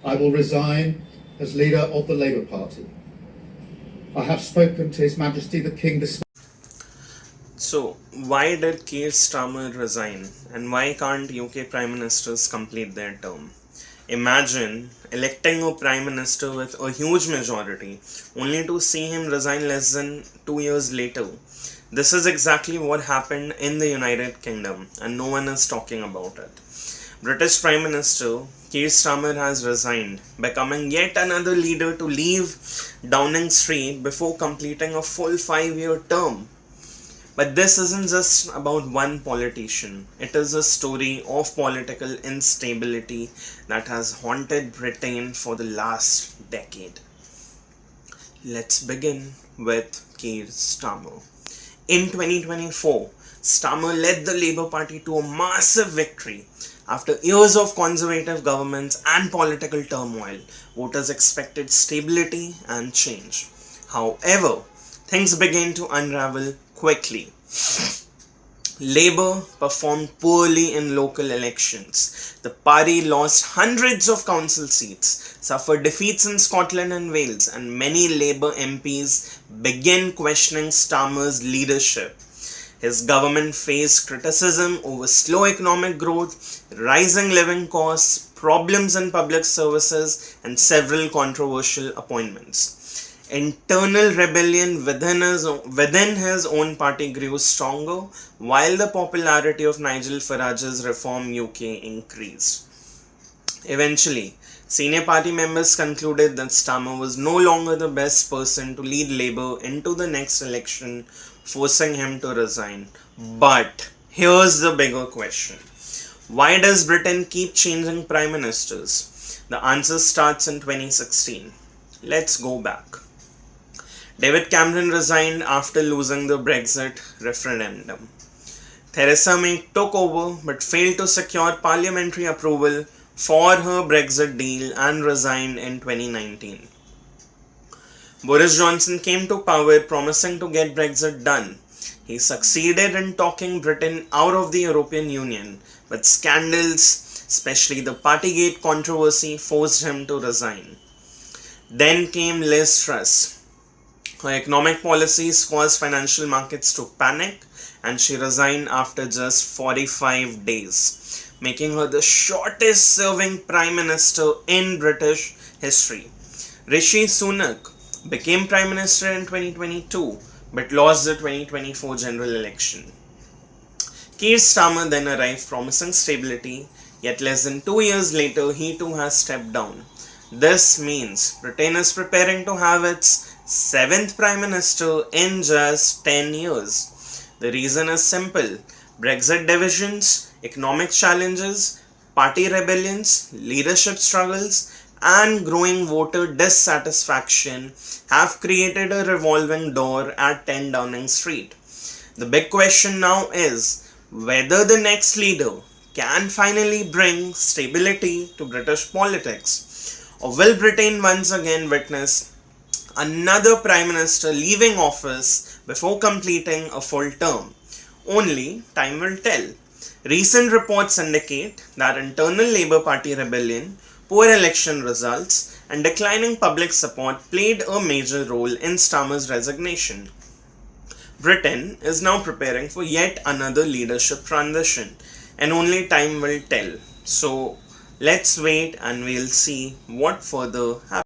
I will resign as leader of the Labour Party. I have spoken to His Majesty the King this. So, why did Keir Starmer resign, and why can't UK Prime Ministers complete their term? Imagine electing a Prime Minister with a huge majority, only to see him resign less than 2 years later. This is exactly what happened in the United Kingdom, and no one is talking about it. British Prime Minister Keir Starmer has resigned, becoming yet another leader to leave Downing Street before completing a full 5-year term. But this isn't just about one politician. It is a story of political instability that has haunted Britain for the last decade. Let's begin with Keir Starmer. In 2024, Starmer led the Labour Party to a massive victory. After years of conservative governments and political turmoil, voters expected stability and change. However, things began to unravel quickly. Labour performed poorly in local elections. The party lost hundreds of council seats, suffered defeats in Scotland and Wales, and many Labour MPs began questioning Starmer's leadership. His government faced criticism over slow economic growth, rising living costs, problems in public services, and several controversial appointments. Internal rebellion within his own party grew stronger, while the popularity of Nigel Farage's Reform UK increased. Eventually, senior party members concluded that Starmer was no longer the best person to lead Labour into the next election, forcing him to resign. But here's the bigger question. Why does Britain keep changing prime ministers? The answer starts in 2016. Let's go back. David Cameron resigned after losing the Brexit referendum. Theresa May took over but failed to secure parliamentary approval for her Brexit deal and resigned in 2019. Boris Johnson came to power promising to get Brexit done. He succeeded in talking Britain out of the European Union, but scandals, especially the Partygate controversy, forced him to resign. Then came Liz Truss. Her economic policies caused financial markets to panic, and she resigned after just 45 days, making her the shortest serving Prime Minister in British history. Rishi Sunak became Prime Minister in 2022 but lost the 2024 general election. Keir Starmer then arrived promising stability, yet less than 2 years later he too has stepped down. This means Britain is preparing to have its 7th Prime Minister in just 10 years. The reason is simple. Brexit divisions, economic challenges, party rebellions, leadership struggles, and growing voter dissatisfaction have created a revolving door at 10 Downing Street. The big question now is whether the next leader can finally bring stability to British politics, or will Britain once again witness another Prime Minister leaving office before completing a full term? Only time will tell. Recent reports indicate that internal Labour Party rebellion, poor election results, and declining public support played a major role in Starmer's resignation. Britain is now preparing for yet another leadership transition, and only time will tell. So let's wait and we'll see what further happens.